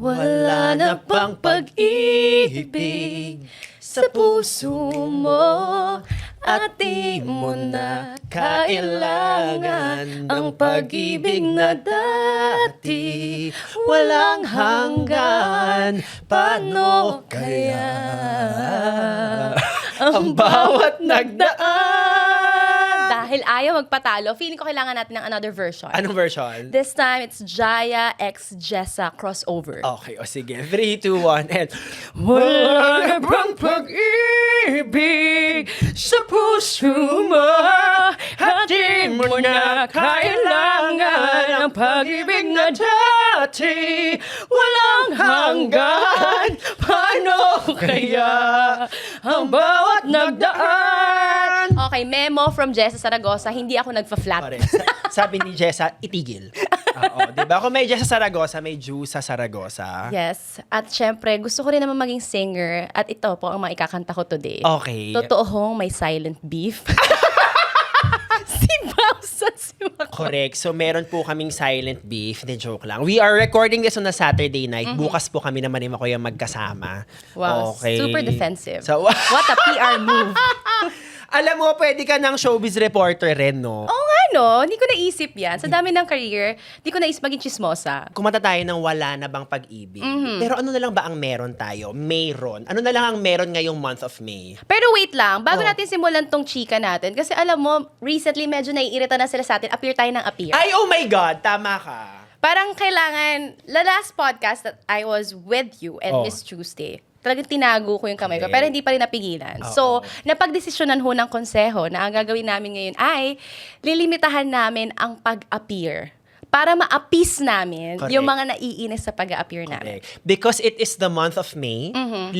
Wala na pang pag-ibig sa puso mo at di mo na kailangan ang pag-ibig na dati walang hanggan. Paano kaya ang bawat nagdaan? Dahil ayaw magpatalo, feeling ko kailangan natin ng another version. Anong version? This time, it's Jaya x Jessa crossover. Okay, o sige. 3, 2, 1, and... Wala na bang pag-ibig sa puso mo at di mo na kailangan ang pag-ibig na dati walang hanggan. Paano kaya ang bawat nagdaan? Okay, memo from Jessa Saragosa, hindi ako nagfa-flat. Pare, sabi ni Jessa, itigil. Oo, diba? Kung may Jessa Saragosa, may Juice sa Saragosa. Yes. At syempre, gusto ko rin naman maging singer. At ito po ang mga ikakanta ko today. Okay. Totoo hong may silent beef. Si Bowsa, si Mako. Correct. So, meron po kaming silent beef. Hindi, joke lang. We are recording this on a Saturday night. Bukas po kami naman ni Makoy magkasama. Wow, Okay. super defensive. So, What a PR move. alam mo, pwede ka ng showbiz reporter rin, no? Oo nga no, hindi ko naisip yan. Sa dami ng career, hindi ko naisip maging chismosa. Kumanta tayo ng wala na bang pag-ibig. Pero ano na lang ba ang meron tayo? Mayroon. Ano na lang ang meron ngayong month of May? Pero wait lang, bago Oh. natin simulan tong chika natin, kasi alam mo, recently medyo naiirita na sila sa atin, appear tayo ng appear. Ay, oh my God! Tama ka. Parang kailangan, the last podcast that I was with you and Oh. Miss Tuesday, talagang tinago ko yung kamay ko, Correct. pero hindi pa rin napigilan. Oo. So, napagdesisyonan ho ng konseho na ang gagawin namin ngayon ay lilimitahan namin ang pag-appear para ma-appease namin Correct. yung mga naiinis sa pag-appear namin. Correct. Because it is the month of May, 5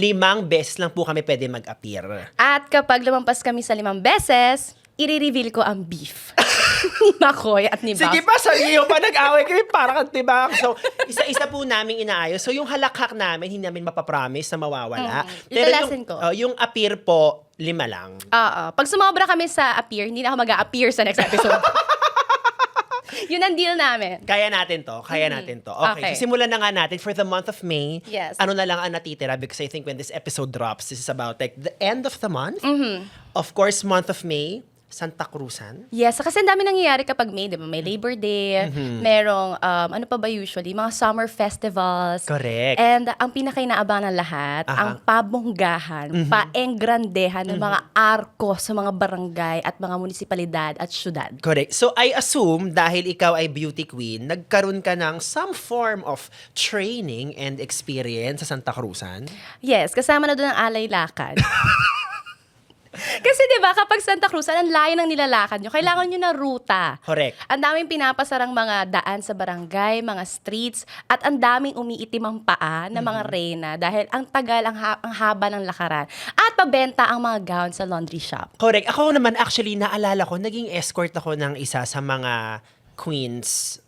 beses lang po kami pwede mag-appear. At kapag lumampas kami sa 5 beses, i-reveal ko ang beef. Ni Makoy at ni Sige Bas. pa, sabihin pa, nag-away kami parang tibang. So, isa-isa po namin inaayos. So, yung halakhak namin, hindi namin mapapromise na mawawala. Italasin ko. Yung appear po, 5 lang. Oo. Pag sumobra kami sa appear, hindi na ako mag-a-appear sa next episode. Yun ang deal namin. Kaya natin to. Okay. Okay. So, simulan na nga natin for the month of May. Yes. Ano na lang ang natitira? Because I think when this episode drops, this is about like the end of the month. Of course, month of May, Santa Cruzan. Yes, kasi ang dami nangyayari kapag May, di ba? May Labor Day, merong, ano pa ba usually? Mga summer festivals. Correct. And ang pinakainaabangan ng lahat, ang pabonggahan, paengrandehan ng mga arko sa mga barangay at mga munisipalidad at syudad. Correct. So, I assume, dahil ikaw ay beauty queen, nagkaroon ka ng some form of training and experience sa Santa Cruzan. Yes, kasama na doon ang alay lakad. Kasi 'di ba kapag Santa Cruz, ang layo ng nilalakad nyo, kailangan nyo ng ruta. Correct. Ang daming pinapasarang mga daan sa barangay, mga streets, at ang daming umiitim ang paa ng mga reyna dahil ang tagal, ang haba ng lakaran. At pabenta ang mga gown sa laundry shop. Correct. Ako naman, actually, naalala ko, naging escort ako ng isa sa mga queens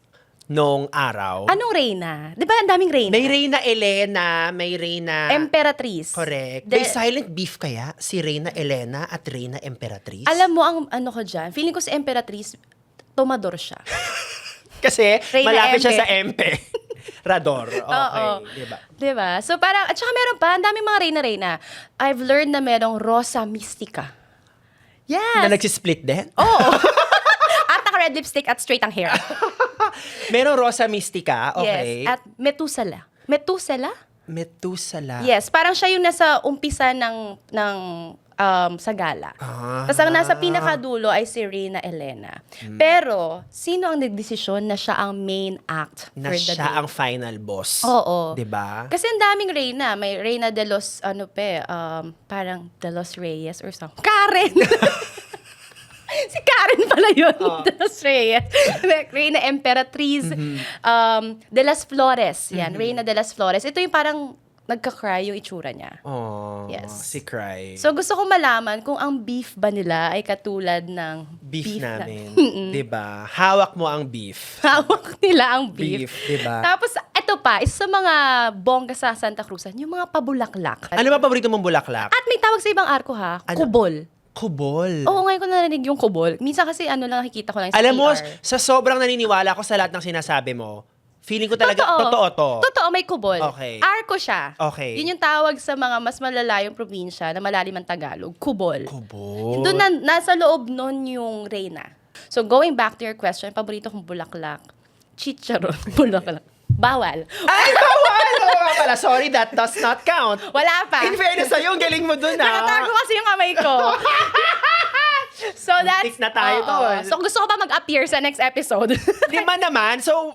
nung araw. Anong reyna? 'Di ba ang daming reyna? May Reyna Elena, may Reyna... Emperatriz. Correct. De- May silent beef kaya? Si Reyna Elena at Reyna Emperatriz? Alam mo ang ano ko dyan, feeling ko si Emperatriz, tomador siya. Kasi Reyna malapit siya Empe. sa Empe. Rador. Okay. Oo. Diba? Diba? So parang, at saka meron pa, ang daming mga reyna-reyna. I've learned na merong Rosa Mystica. Yes. Na nagsisplit din? Oo. At naka-red lipstick at straight ang hair. Merong Rosa Mystica. Okay. Yes. At Metusela. Metusela? Metusala. Yes. Parang siya yung nasa umpisa ng sa gala. Tapos ang nasa pinakadulo ay si Reyna Elena. Pero, sino ang nagdesisyon na siya ang main act Na for the siya day? ang final boss. Oo. Diba? Kasi ang daming Reyna. May Reyna de los, parang de los Reyes or something. Karen! Si Karen pala yun. De los Reyes. Reyna Emperatriz. De las Flores. Yan, Reyna de las Flores. Ito yung parang nagka-cry yung itsura niya. Oh, Yes. si Cry. So gusto ko malaman kung ang beef ba nila ay katulad ng beef na- namin. Diba? Hawak mo ang beef. Hawak nila ang beef. Beef, diba? Tapos, ito pa, isa sa mga bongga sa Santa Cruzan, yung mga pabulaklak. Ano ba paborito mong bulaklak? At may tawag sa ibang arko ha, Ano? kubol. Kubol. Oo, ngayon ko narinig yung kubol. Minsan kasi ano lang nakikita ko lang sa Alam mo, PR. sa sobrang naniniwala ko sa lahat ng sinasabi mo, Feeling ko talaga, totoo to. Totoo, may kubol. Okay. Arko siya. Okay. Yun yung tawag sa mga mas malalayong probinsya na malalim ang Tagalog. Kubol. Kubol. Doon nasa loob nun yung Reyna. So going back to your question, paborito kong bulaklak. Chicharon. Bulaklak. Bawal. Ay, bawal! Oo nga pala, sorry, that does not count. Wala pa. In fairness sa'yo, ang galing mo dun, Nakatago kasi yung kamay ko. So that's... Muntik na tayo Oo. doon. So gusto ko ba mag-appear sa next episode? Lima naman, so...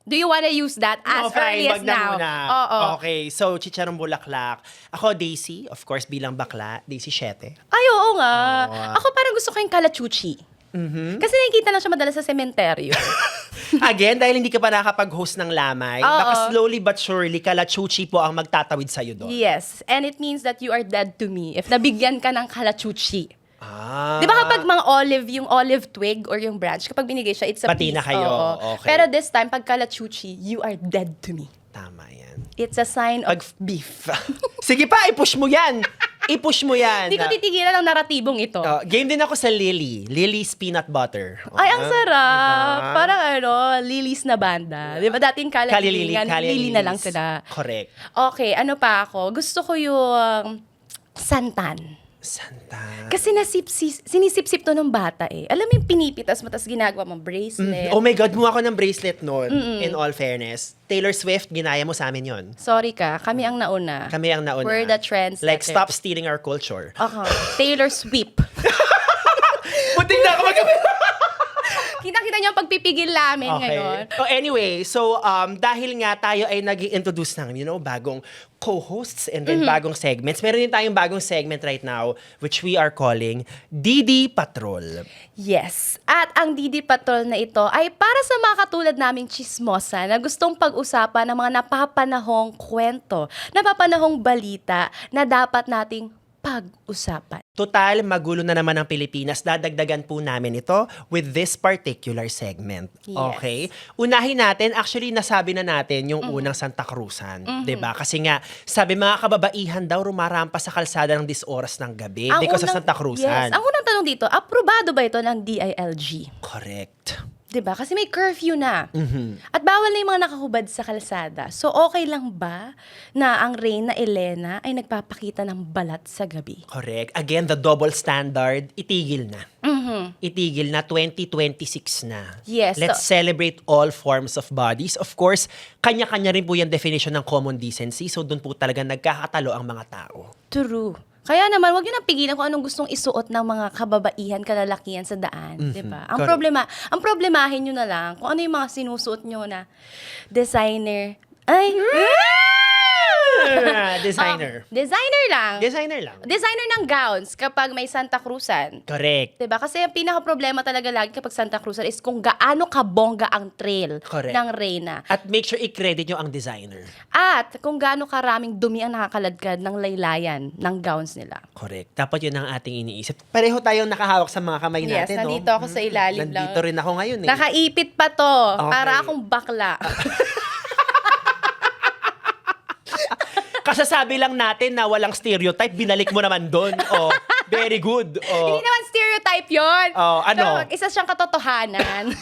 Do you wanna use that as early as wag na now? muna. Oo. Okay, so Chicharong Bulaklak. Ako, Daisy, of course, bilang bakla, Daisy 7. Ay, oo nga. Oo. Ako parang gusto ko yung kalachuchi. Kasi nakikita lang siya madalas sa sementeryo. Again, dahil hindi ka pa nakakapag-host ng lamay, Oo. baka slowly but surely, kalachuchi po ang magtatawid sa'yo doon. Yes. And it means that you are dead to me if nabigyan ka ng kalachuchi. Ah. Di ba kapag mga olive, yung olive twig or yung branch, kapag binigay siya, it's a Pati piece. na kayo. Oo. Okay. Pero this time, pag kalachuchi, you are dead to me. Tama yan. It's a sign of beef. Sige pa, i-push mo yan. I-push mo yan. Hindi ko titigilan ang naratibong ito. Game din ako sa Lily. Lily's Peanut Butter. Ay, ang sarap. Diba? Parang Lily's na banda. Di ba dating kalalilingan, Lily na lang sila. Correct. Okay, ano pa ako? Gusto ko yung santan. Santa. Kasi sinisip-sip to ng bata eh. Alam mo yung pinipitas mo, tapos ginagawa mong bracelet. Oh my God, gumawa ako ng bracelet noon. In all fairness. Taylor Swift, ginaya mo sa amin yon. Sorry ka, kami ang nauna. Kami ang nauna. We're the trendsetter. Like, stop stealing our culture. Taylor Swift. Puting na ako Kita-kita niyo ang pagpipigil namin ngayon. Oh, anyway, so dahil nga tayo ay nag-introduce ng, bagong co-hosts and then bagong segments. Meron din tayong bagong segment right now which we are calling Didi Patrol. Yes. At ang Didi Patrol na ito ay para sa mga katulad naming chismosa na gustong pag-usapan ng mga napapanahong kwento, napapanahong balita na dapat nating pag-usapan. Total, magulo na naman ang Pilipinas. Dadagdagan po namin ito with this particular segment. Yes. Okay? Unahin natin, actually nasabi na natin yung unang Santa Cruzan. 'Di ba? Kasi nga, sabi mga kababaihan daw rumarampas sa kalsada ng 10 oras ng gabi because of Santa Cruzan. Yes. Ang unang tanong dito, aprobado ba ito ng DILG? Correct. 'Di ba? Kasi may curfew na. At bawal na yung mga nakahubad sa kalsada. So okay lang ba na ang Reyna Elena ay nagpapakita ng balat sa gabi? Correct. Again, the double standard, itigil na. Itigil na, 2026 na. Yes, Let's so- celebrate all forms of bodies. Of course, kanya-kanya rin po yung definition ng common decency. So, doon po talaga nagkakatalo ang mga tao. True. Kaya naman, wag niyo nang pigilan kung anong gustong isuot ng mga kababaihan, kalalakihan sa daan, 'di ba? Ang Correct. problemahin niyo na lang kung ano yung mga sinusuot niyo na designer. Ay, Designer. designer lang. Designer lang. Designer ng gowns kapag may Santa Cruzan. Correct. 'Diba? Kasi ang pinaka-problema talaga lagi kapag Santa Cruzan is kung gaano kabongga ang trail Correct. ng Reyna. At make sure i-credit nyo ang designer. At kung gaano karaming dumi ang nakakaladkad ng laylayan ng gowns nila. Correct. Dapat yun ang ating iniisip. Pareho tayong nakahawak sa mga kamay Yes, natin, no? nandito ako sa ilalim lang. Nandito rin ako ngayon, eh. Nakaipit pa to. Okay. Para akong bakla. Kasasabi lang natin na walang stereotype, binalik mo naman doon. Oh, very good. Oh. Hindi naman stereotype yun. Oh, ano? So, isa siyang katotohanan.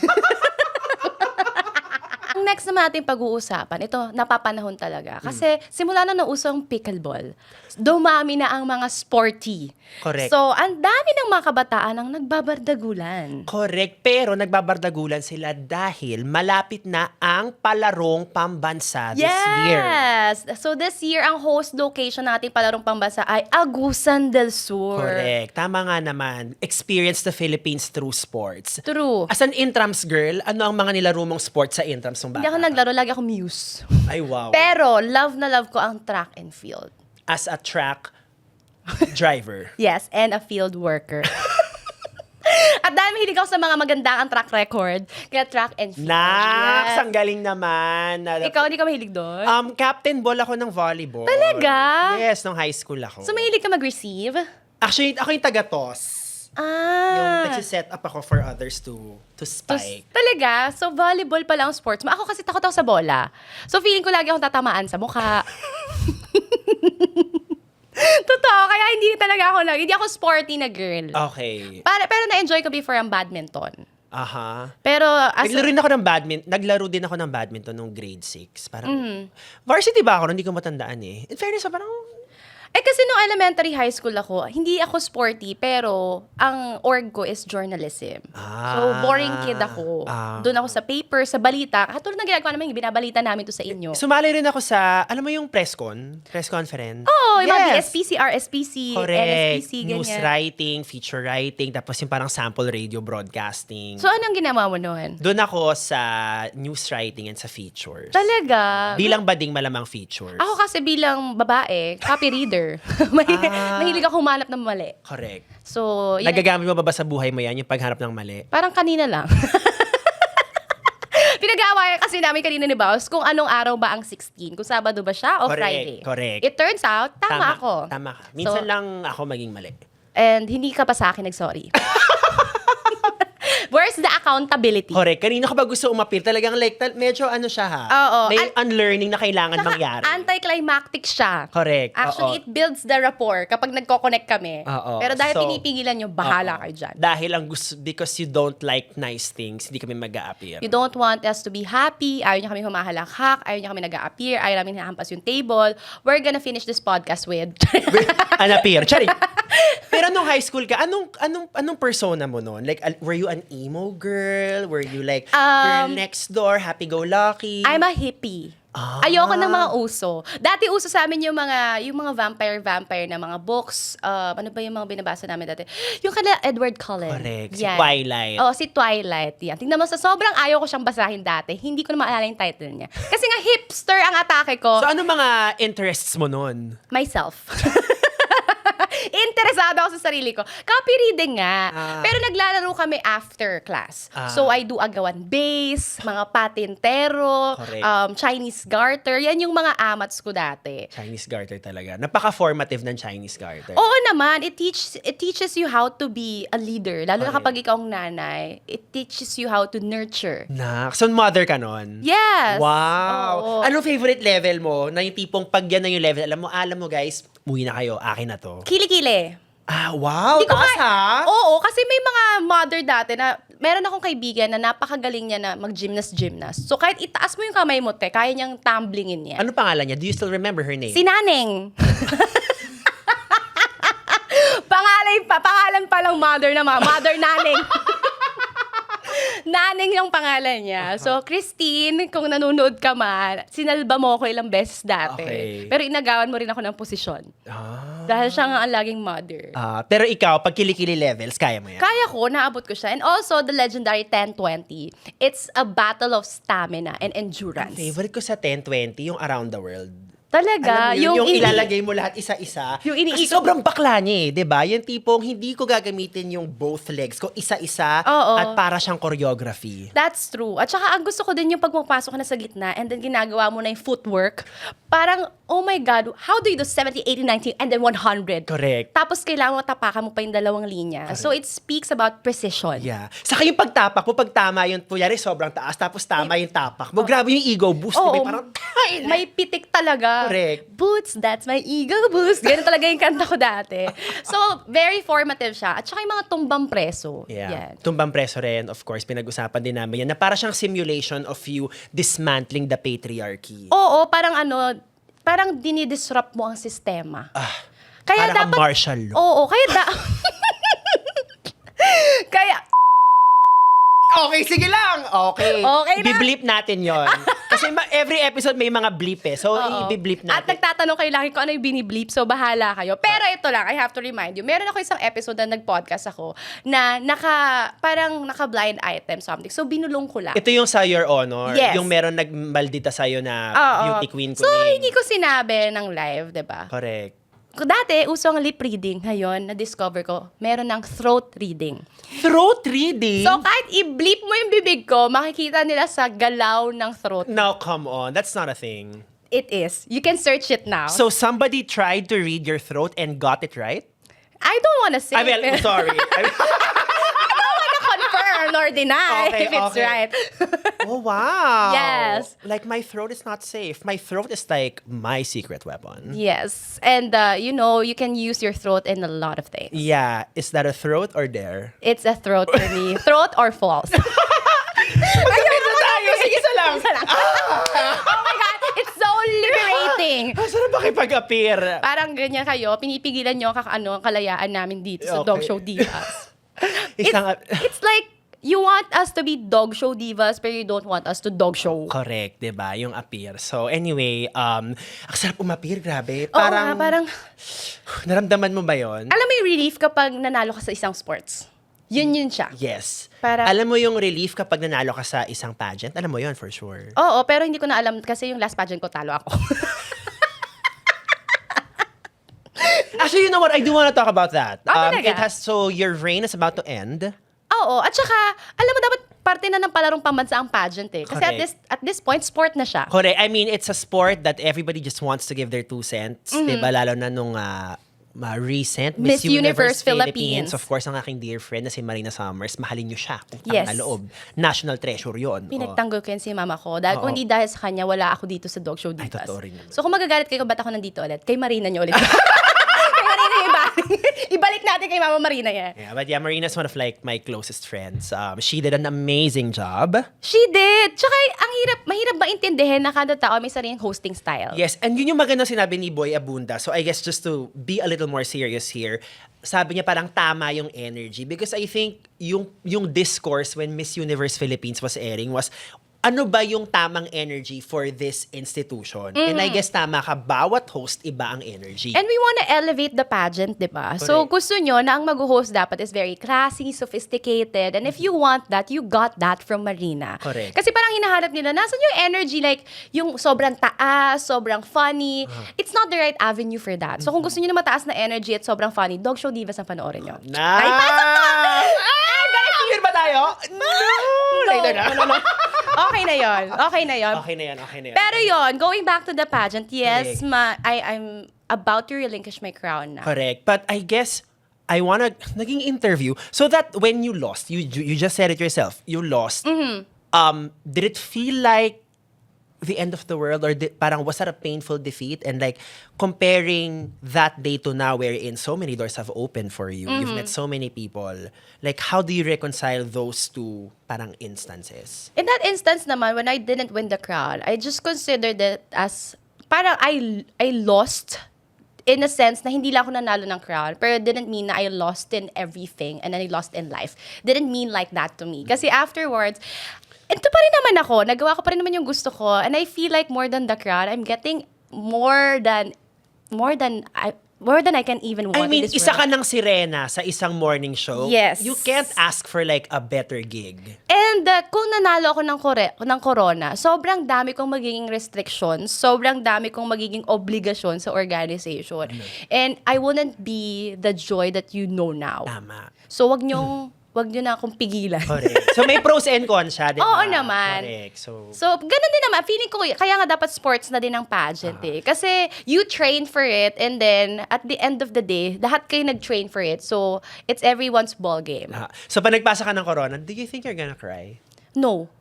Ang next naman natin pag-uusapan, ito, napapanahon talaga. Kasi simula na nauso ang pickleball, dumami na ang mga sporty. Correct. So, ang dami ng mga kabataan ang nagbabardagulan. Correct. Pero nagbabardagulan sila dahil malapit na ang palarong pambansa this year. Yes! So this year, ang host location nating palarong pambansa ay Agusan del Sur. Correct. Tama nga naman. Experience the Philippines through sports. True. As an intrams girl, ano ang mga nilaro mong sports sa intrams ng bata? Hindi ako naglaro, lagi ako muse. Ay, wow. Pero, love na love ko ang track and field. As a track driver. Yes, and a field worker. At dahil mahilig ako sa mga magandang ang track record, kaya track and field. Naks, Yes. ang galing naman. Ikaw, hindi ka mahilig doon? Captain ball ako ng volleyball. Talaga? Yes, nung high school ako. So, mahilig ka mag-receive? Actually, ako yung taga-toss. Yung nagsiset up ako for others to spike. Talaga? So, volleyball pala ang sports mo. Ako kasi takot ako sa bola. So, feeling ko lagi akong tatamaan sa mukha. Totoo, kaya hindi talaga ako hindi ako sporty na girl. Okay. Pero na-enjoy ko before ang badminton. Aha. Pero Naglaro din ako ng badminton nung grade 6. Parang, varsity ba ako? Hindi ko matandaan eh. In fairness, parang, kasi nung elementary high school ako, hindi ako sporty, pero ang org ko is journalism. So, boring kid ako. Doon ako sa paper, sa balita. Katulad ng ginagawa namin, binabalita namin to sa inyo. sumali rin ako sa, alam mo yung press conference? Oo, yung mga SPC, RSPC, Correct. NSPC, ganyan. News writing, feature writing, tapos yung parang sample radio broadcasting. So, anong ginawa mo noon? Doon ako sa news writing and sa features. Talaga? Bilang bading malamang features. Ako kasi bilang babae, copy reader. Mahilig ako humanap ng mali. Correct. So, yan. Nagagamit mo ba sa buhay mo yan, yung paghanap ng mali? Parang kanina lang. Pinag-aawayan kasi namin kanina ni Baus kung anong araw ba ang 16. Kung Sabado ba siya o Friday. Correct. It turns out, tama ako. Tama ka. Minsan lang ako maging mali. And hindi ka pa sa akin nag-sorry. Where's the accountability? Correct. Kanina ko ba gusto umapir? Talagang like, medyo ano siya ha? Oo. May unlearning na kailangan Saka mangyari. anticlimactic siya. Correct. Actually, Oo. it builds the rapport kapag nagko-connect kami. Oo. Pero dahil So, pinipigilan nyo, bahala Oo. kayo dyan. Dahil because you don't like nice things, hindi kami mag-a-appear. You don't want us to be happy. Ayaw niya kami humahalakhak. Ayaw niya kami nag-a-appear. Ayaw namin hinahampas yung table. We're gonna finish this podcast with... An-appear. Charing. Pero nung high school ka, anong persona mo noon? Like, were you an emo girl? Were you like, girl next door, happy-go-lucky? I'm a hippie. Ayoko ng mga uso. Dati uso sa amin yung mga vampire na mga books. Ano ba yung mga binabasa namin dati? Yung kala Edward Cullen. Correct. Si Yan. Twilight. Oo, si Twilight. Yan. Tingnan mo, sa sobrang ayaw ko siyang basahin dati, hindi ko na maalala yung title niya. Kasi nga hipster ang atake ko. So, ano mga interests mo noon? Myself. Interesado ako sa sarili ko. Copy reading nga. Pero naglalaro kami after class. So, I do agawan base, mga patintero, Correct. Chinese garter. Yan yung mga amats ko dati. Chinese garter talaga. Napaka-formative ng Chinese garter. Oo naman, it teaches you how to be a leader. Lalo na Correct. kapag ikaw ang nanay, it teaches you how to nurture. So, mother ka noon? Yes! Wow! Oo. Anong favorite level mo? Na yung tipong pag yan na yung level, alam mo guys, umuwi na kayo, akin na to. Kili-kili. Wow! Hindi ko Taas ha? Oo, kasi may mga mother dati na meron akong kaibigan na napakagaling niya na mag-gymnast. So kahit itaas mo yung kamay mo, kaya niyang tumblingin niya. Ano pangalan niya? Do you still remember her name? Si Naneng. Pangalan pa lang mother na Mother Naneng. Naneng yung pangalan niya. So, Christine, kung nanonood ka man, sinalba mo ako ilang beses dati. Okay. Pero inagawan mo rin ako ng posisyon. Dahil siya nga ang laging mother. Pero ikaw, pag kilikili levels, kaya mo yan? Kaya ko, naabot ko siya. And also, the legendary 10-20. It's a battle of stamina and endurance. Favorite ko sa 10-20, yung Around the World. Talaga. Alam mo yung ilalagay mo lahat isa-isa. Yung Kasi sobrang bakla niya eh, di ba? Yung tipong hindi ko gagamitin yung both legs ko, isa-isa, Oo. at para siyang choreography. That's true. At saka, ang gusto ko din yung pag pumapasok ka na sa gitna and then ginagawa mo na yung footwork. Parang, oh my God, how do you do 70, 80, 90, and then 100? Correct. Tapos, kailangan mo tapakan mo pa yung dalawang linya. So, it speaks about precision. Yeah. Saka yung pagtapak mo, pag tama yun, kunyari sobrang taas, tapos tama yung tapak mo. Grabe yung ego boost. Oo. Diba? Parang, May pitik talaga. Correct. Boots, that's my ego boost. Ganun talaga yung kanta ko dati. So, very formative siya. At saka yung mga tumbang preso. Yeah. Yan. Tumbang preso rin, of course, pinag-usapan din namin yan, na para siyang simulation of you dismantling the patriarchy. Oo, parang dinidisrupt mo ang sistema. Kaya para kang dapat, martial law. Oo, kaya Okay, sige lang. Okay. Okay na. Biblip natin yon. Kasi every episode may mga bleep eh. So, i-bleep At natin. nagtatanong kayo lagi kung ano yung binibleep, so bahala kayo. Pero ito lang, I have to remind you, meron ako isang episode na nag-podcast ako na parang naka-blind item something. So, binulong ko lang. Ito yung sa Your Honor. Yes. Yung meron nagmaldita sa'yo na Oo. beauty queen ko. So, hindi ko sinabi ng live, diba? Correct. Dati, uso ang lip reading. Ngayon, na-discover ko, meron ng throat reading. Throat reading? So, kahit i-bleep mo yung bibig ko, makikita nila sa galaw ng throat. No, come on. That's not a thing. It is. You can search it now. So, somebody tried to read your throat and got it right? I don't wanna say. I mean, sorry. I don't wanna confirm. confirm nor deny Okay, if it's okay. right. Oh, wow. Yes. Like, my throat is not safe. My throat is like my secret weapon. Yes. And, you can use your throat in a lot of things. Yeah. Is that a throat or dare? It's a throat for me. Throat or false? Magkapit na tayo. Sige, isa lang. Isa lang. Oh my God, it's so liberating. Masarap makipag-appear. Parang ganyan kayo, pinipigilan nyo ang kalayaan namin dito sa Okay. Dog Show Divas. Isang, It's like, you want us to be dog show divas, pero you don't want us to dog show. correct, 'di ba? Yung appear. So anyway, ang sarap umapir, grabe. Oo nga, parang, naramdaman mo ba 'yon? alam mo yung relief kapag nanalo ka sa isang sports. Yun siya. Yes. Para- Alam mo yung relief kapag nanalo ka sa isang pageant? Alam mo 'yon for sure. Oo, pero hindi ko na alam kasi yung last pageant ko talo ako. Actually, you know what? I do want to talk about that. Talaga? So your reign is about to end. Oo, at saka, alam mo, dapat parte na ng palarong pambansa ang pageant eh. Kasi Correct. at this point, sport na siya. Correct. I mean, it's a sport that everybody just wants to give their 2 cents. Diba? Lalo na nung recent Miss Universe Philippines. Of course, ang aking dear friend na si Marina Summers, mahalin niyo siya kung Yes. loob. National treasure yon. Pinagtanggol ko yun si mama ko. Dahil kung Oo. hindi dahil sa kanya, wala ako dito sa Dog Show Ay, Divas. totoo rin naman. So kung magagalit kayo, ba't ako nandito ulit? Kay Marina niyo ulit. Kay Marina yung ibalik natin kay Mama Marina yan. Yeah, but yeah, Marina's one of like my closest friends. She did an amazing job. She did. Tsaka mahirap maintindihin na kada tao may sariling hosting style. Yes, and yun yung maganda sinabi ni Boy Abunda. So I guess just to be a little more serious here, sabi niya parang tama yung energy because I think yung discourse when Miss Universe Philippines was airing was ano ba yung tamang energy for this institution? And I guess tama ka, bawat host iba ang energy. And we want to elevate the pageant, di ba? So, Correct. gusto nyo na ang mag-host dapat is very classy, sophisticated. And if you want that, you got that from Marina. Correct. Kasi parang hinahanap nila, nasan yung energy? Like, yung sobrang taas, sobrang funny. It's not the right avenue for that. So, kung gusto nyo na mataas na energy at sobrang funny, Dog Show Divas ang panoorin nyo. Na! Ay, pasok na! Clear ba tayo? No! Later na. No. Okay na yon. Okay na yon. Okay na yan, okay na yan. Pero yon, going back to the pageant, yes, Correct. I'm about to relinquish my crown na. Correct. But I guess I wanna naging interview so that when you lost, you just said it yourself. You lost. Did it feel like the end of the world or parang was that a painful defeat? And like comparing that day to now wherein so many doors have opened for you. You've met so many people. Like how do you reconcile those two parang instances? In that instance naman, when I didn't win the crown, I just considered it as parang I lost in a sense na hindi lang ako nanalo ng crown, pero it didn't mean na I lost in everything and then I lost in life. Didn't mean like that to me. Kasi afterwards, ito pa rin naman ako. Nagawa ko pa rin naman yung gusto ko. And I feel like more than the crown, I'm getting more than I can even want I mean, in this isa ka world. ng sirena sa isang morning show. Yes. You can't ask for like a better gig. And kung nanalo ako ng corona, sobrang dami kong magiging restrictions, sobrang dami kong magiging obligasyon sa organization. And I wouldn't be the joy that you know now. Tama. So wag nyo na akong pigilan. Correct. So may pros and cons siya, di ba? Oo naman. Correct. So, ganun din naman. Feeling ko, kaya nga dapat sports na din ang pageant eh. Kasi you train for it and then at the end of the day, lahat kayo nag-train for it. So, it's everyone's ball game. So pag nagpasa ka ng corona, do you think you're gonna cry? No.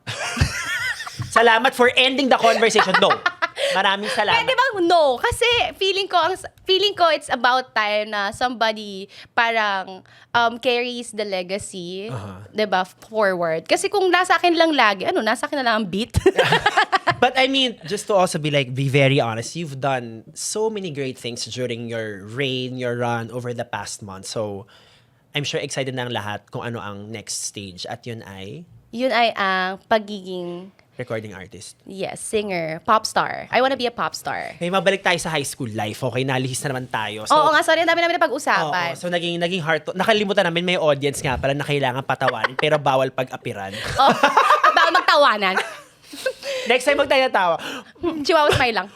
Salamat for ending the conversation. No. Maraming salamat. Pwede bang no? Kasi feeling ko it's about time na somebody parang carries the legacy, 'di ba, forward. Kasi kung nasa akin lang lagi, nasa akin na lang ang beat. But I mean, just to also be very honest, you've done so many great things during your reign, your run over the past month. So, I'm sure excited na ang lahat kung ano ang next stage. At yun ay Yun ay ang pagiging recording artist. singer, pop star. I wanna be a pop star. May mabalik tayo sa high school life. Okay, nalihis na naman tayo. So, Oo nga, sorry, ang dami namin na pag-usapan. oo, so naging heart to. Nakalimutan namin may audience nga pala na kailangan patawanin pero bawal pag-apiran. At bawal magtawanan. Next time magtayo-tawa. Chihuahua smile lang.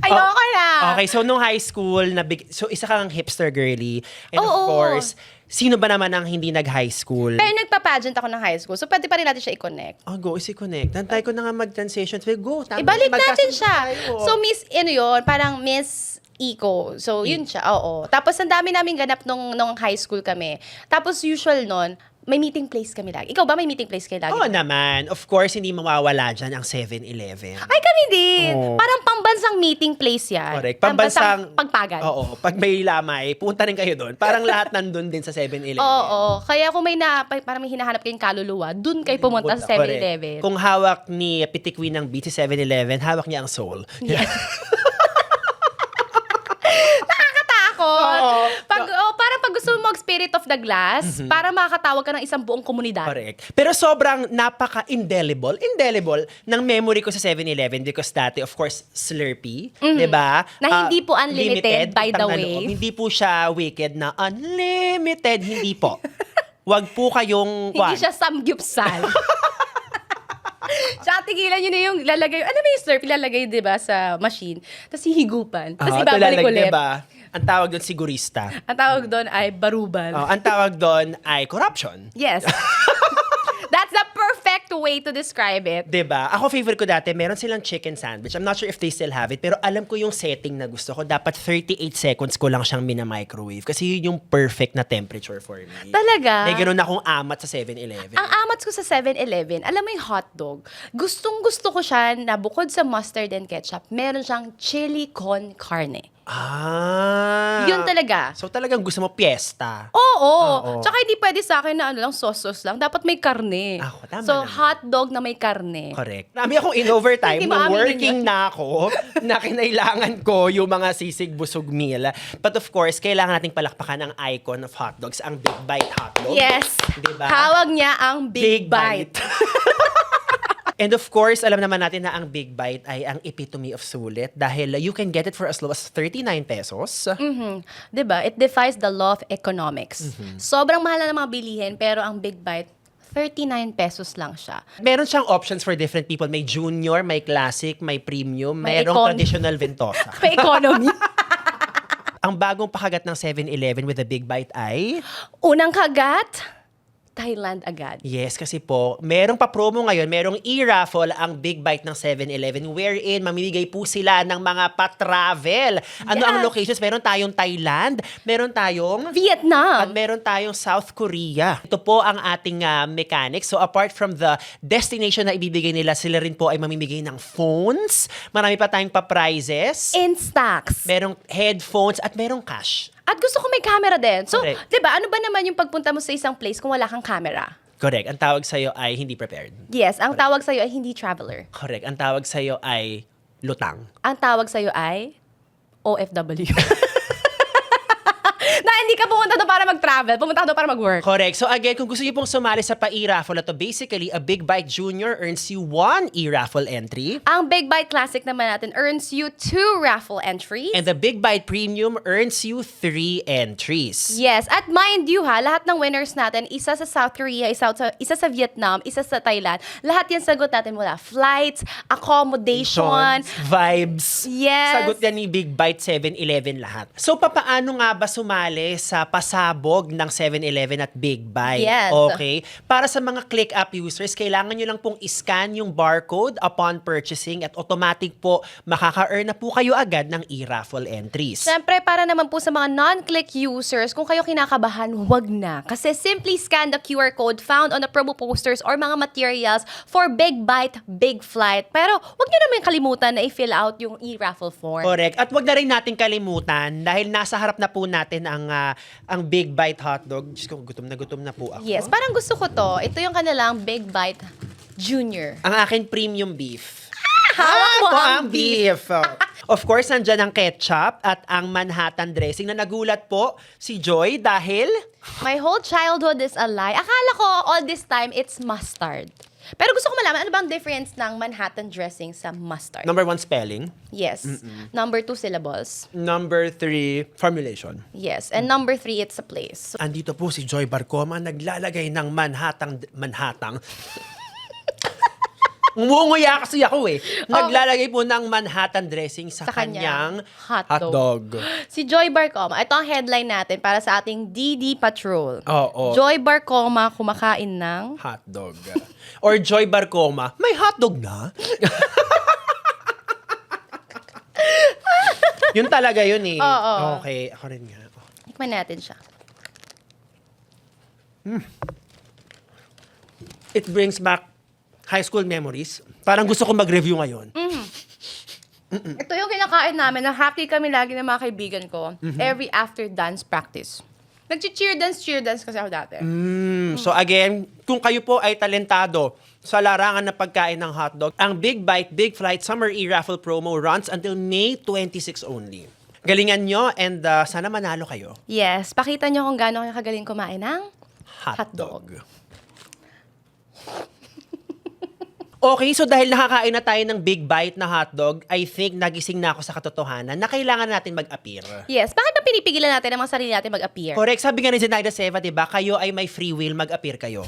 Ayoko na. Okay, so nung high school, so isa kang hipster girly. And of Oo. course, sino ba naman ang hindi nag-high school? Pero nagpa-pageant ako ng high school, so pwede pa rin natin siya i-connect. Go, isi-connect. Nantay ko na nga mag-transition. Go, tama. Ibalik natin magkasunod siya. tayo. So, Miss, yun, parang Miss Eco. So, yun siya. Oo. Tapos, ang dami namin ganap nung high school kami. Tapos, usual nun, may meeting place kami lagi. Ikaw ba may meeting place kayo lagi? Oo naman. Of course, hindi mawawala dyan ang 7-Eleven. Ay, kami din. Oo. Parang pambansang meeting place yan. Correct. Pambansang pagpagan. Oo. Pag may lamay, punta rin kayo doon. Parang lahat nandun din sa 7-Eleven. Oo. Kaya kung parang may hinahanap kayong kaluluwa, dun kayo pumunta sa 7-Eleven. Kung hawak ni Pitikwi ng beat si 7-Eleven, hawak niya ang soul. Yes. Nakakatakot. Parang pag gusto mo mag-spirit of the glass, para makakatawag ka ng isang buong komunidad. Correct. Pero sobrang indelible ng memory ko sa 7-Eleven because dati, of course, Slurpee, di ba? Na hindi po unlimited, by the utang na way. loob. Hindi po siya wicked na unlimited. Hindi po. Wag po kayong... Hindi siya samgyupsal. Tsaka tigilan nyo na yung lalagay. Ano ba yung Slurpee lalagay, di ba, sa machine? Tapos hihigupan. Tapos ibabalik ulit. Diba? Ang tawag doon sigurista. Ang tawag doon ay barubal. Ang tawag doon ay corruption. Yes. That's the perfect way to describe it. Diba? Ako favorite ko dati, meron silang chicken sandwich. I'm not sure if they still have it, pero alam ko yung setting na gusto ko. Dapat 38 seconds ko lang siyang mina-microwave kasi yun yung perfect na temperature for me. Talaga? May ganun akong amat sa 7-Eleven. Ang amats ko sa 7-Eleven, alam mo yung hotdog, gustong-gusto ko siya na bukod sa mustard and ketchup, meron siyang chili con carne. Yun talaga. So talagang gusto mo piyesta. Oo. Tsaka hindi pwede sa akin na sauce lang. Dapat may karne. Ako, tama so, naman. hotdog na may karne. Correct. Marami akong in-overtime Hindi nung maaminin working yun. na ako na kinailangan ko yung mga sisig busog meal. But of course, kailangan nating palakpakan ang icon of hotdogs, ang Big Bite hotdog. Yes. Diba? Tawag niya ang Big Bite. And of course, alam naman natin na ang Big Bite ay ang epitome of sulit dahil you can get it for as low as 39 pesos. Diba? It defies the law of economics. Sobrang mahal na ng mga bilihin, pero ang Big Bite, 39 pesos lang siya. Meron siyang options for different people. May junior, may classic, may premium, May merong traditional ventosa. May economy. Ang bagong pakagat ng 7-Eleven with the Big Bite ay... Unang kagat, Thailand agad. Yes, kasi po, merong pa-promo ngayon, merong e-raffle ang Big Bite ng 7-Eleven wherein mamimigay po sila ng mga pa-travel. Ano ang Yes. locations? Meron tayong Thailand, meron tayong... At Vietnam. meron tayong South Korea. Ito po ang ating mechanics. So apart from the destination na ibibigay nila, sila rin po ay mamimigay ng phones. Marami pa tayong pa-prizes. In stocks. Merong headphones at merong cash. At gusto ko may camera din. So, Correct. 'di ba? Ano ba naman yung pagpunta mo sa isang place kung wala kang camera? Correct. Ang tawag sa'yo ay hindi prepared. Yes, ang tawag sa'yo ay hindi traveler. Correct. Ang tawag sa'yo ay lutang. Ang tawag sa'yo ay OFW. Na hindi ka pumunta doon para mag-travel, pumunta ka doon para mag-work. Correct. So again, kung gusto niyo pong sumali sa pa-e-raffle na to, basically, a Big Bite Junior earns you 1 e-raffle entry. Ang Big Bite Classic naman natin earns you 2 raffle entries. And the Big Bite Premium earns you 3 entries. Yes, at mind you ha, lahat ng winners natin, isa sa South Korea, isa sa Vietnam, isa sa Thailand, lahat yan sagot natin mula flights, accommodation, Vibes. Yes. Sagot yan ni Big Bite 7-Eleven lahat. So, papaano nga ba sumali sa pasabog ng 7-Eleven at Big Bite? Yes. Okay? Para sa mga ClickUp users, kailangan nyo lang pong iscan yung barcode upon purchasing at automatic po makaka-earn na po kayo agad ng e-raffle entries. Siyempre, para naman po sa mga non-click users, kung kayo kinakabahan, wag na. Kasi simply scan the QR code found on the promo posters or mga materials for Big Bite, Big Flight. Pero wag nyo naman kalimutan na i-fill out yung e-raffle form. Correct. At wag na rin natin kalimutan dahil nasa harap na po natin ang Big Bite hotdog. Diyos ko, gutom na po ako. Yes, parang gusto ko to. Ito yung kanilang Big Bite Junior. Ang akin premium beef. Hawak mo ang beef. Of course, nandyan ang ketchup at ang Manhattan dressing na nagulat po si Joy dahil... My whole childhood is a lie. Akala ko all this time it's mustard. Pero gusto ko malaman, ano bang difference ng Manhattan dressing sa mustard? Number 1, spelling. Yes. Number 2, syllables. Number 3, formulation. Yes. And number 3, it's a place. Andito po si Joy Barcoma naglalagay ng Manhattan. Umunguya kasi ako eh. Naglalagay po ng Manhattan dressing sa kanyang hotdog. Si Joy Barcoma, ito ang headline natin para sa ating DD Patrol. Oo. Joy Barcoma kumakain ng... Hotdog. Or Joy Barcoma, may hotdog na? Yun talaga yun eh. Oo. Okay, ako rin nga. Tikman natin siya. It brings back high school memories. Parang gusto ko mag-review ngayon. Ito yung kinakain namin na happy kami lagi ng mga kaibigan ko every after dance practice. Nag-cheer dance kasi ako dati. So again, kung kayo po ay talentado sa larangan na pagkain ng hotdog, ang Big Bite, Big Flight Summer E-Raffle promo runs until May 26 only. Galingan nyo and sana manalo kayo. Yes, pakita nyo kung gaano kayo kagaling kumain ng Hotdog. Okay, so dahil nakakain na tayo ng Big Bite na hotdog, I think nagising na ako sa katotohanan na kailangan natin mag-appear. Yes, bakit ba pinipigilan natin ang mga sarili natin mag-appear? Correct. Sabi nga ni Zenaida Seva, diba, kayo ay may free will, mag-appear kayo.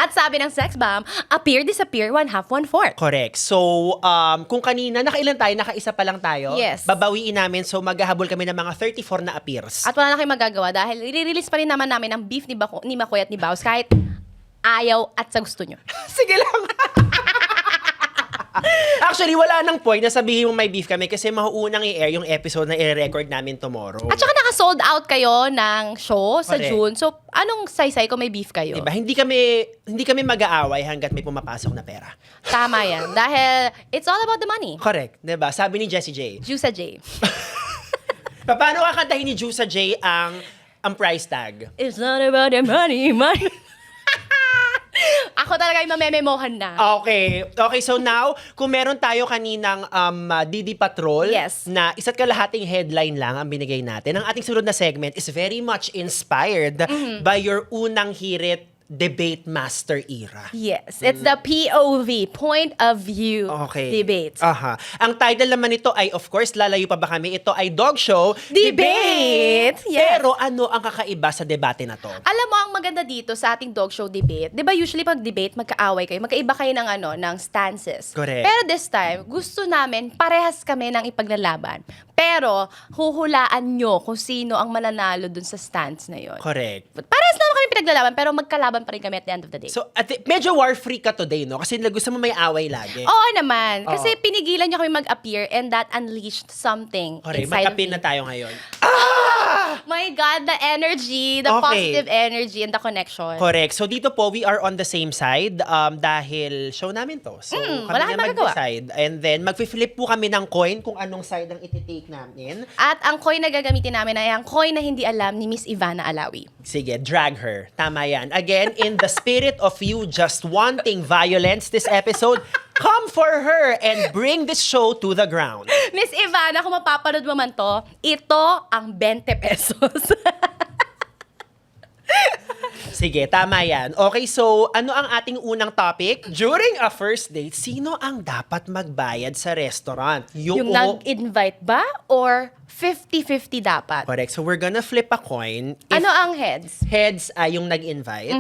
At sabi ng sex bomb, appear, disappear, 1/2, 1/4. Correct. So, kung kanina, nakailan tayo, nakaisa pa lang tayo, Yes. babawiin namin, so maghahabol kami ng mga 34 na appears. At wala na kayong magagawa dahil i-release pa rin naman namin ang beef ni Makoy at ni Baus kahit ayaw at sa gusto nyo. Sige lang. Actually, wala nang point na sabihin mo may beef kami kasi mauunang i-air yung episode na i-record namin tomorrow. At saka naka-sold out kayo ng show sa Correct. June. So, anong saysay kung may beef kayo? Diba? Hindi kami mag-aaway hanggat may pumapasok na pera. Tama yan. Dahil it's all about the money. Correct. Diba? Sabi ni Jessie J. Juice J. Paano kakantahin ni Juica J ang price tag? It's not about the money. Ako talaga yung mamememohan na. Okay. Okay, so now, kung meron tayo kaninang Didi Patrol Yes. na isa't kalahating headline lang ang binigay natin, ang ating sunod na segment is very much inspired by your unang hirit debate master era. Yes. It's the POV, point of view Okay. debate. Aha. Ang title naman nito ay, of course, lalayo pa ba kami? Ito ay Dog Show Debate! Yes. Pero ano ang kakaiba sa debate na to? Alam mo, ang maganda dito sa ating dog show debate, di ba usually pag debate, magkaaway kayo, magkaiba kayo ng stances. Correct. Pero this time, gusto namin, parehas kami ng ipaglalaban. Pero, huhulaan nyo kung sino ang mananalo dun sa stance na yon. Correct. Parehas naman kami pinaglalaban, pero magkalaban pa rin kami at the end of the day. So, medyo war free ka today, no? Kasi gusto mo may away lagi. Oo naman. Kasi Oo. pinigilan nyo kami mag-appear and that unleashed something Correct. inside of Mag-appeal me. na tayo ngayon. My God, the energy, the Okay. positive energy and the connection. Correct. So dito po, we are on the same side dahil show namin to. So kami wala na kang magagawa. mag-decide. And then, mag-flip po kami ng coin kung anong side ang iti-take namin. At ang coin na gagamitin namin ay ang coin na hindi alam ni Miss Ivana Alawi. Sige, drag her. Tama yan. Again, in the spirit of you just wanting violence this episode, come for her and bring this show to the ground. Miss Ivana, kung mapapanood mo man to, ito ang 20 pesos. Sige, tama yan. Okay, so ano ang ating unang topic? During a first date, sino ang dapat magbayad sa restaurant? Yung nag-invite ba or 50-50 dapat? Correct. So we're gonna flip a coin. If Ano ang heads? heads ay yung nag-invite,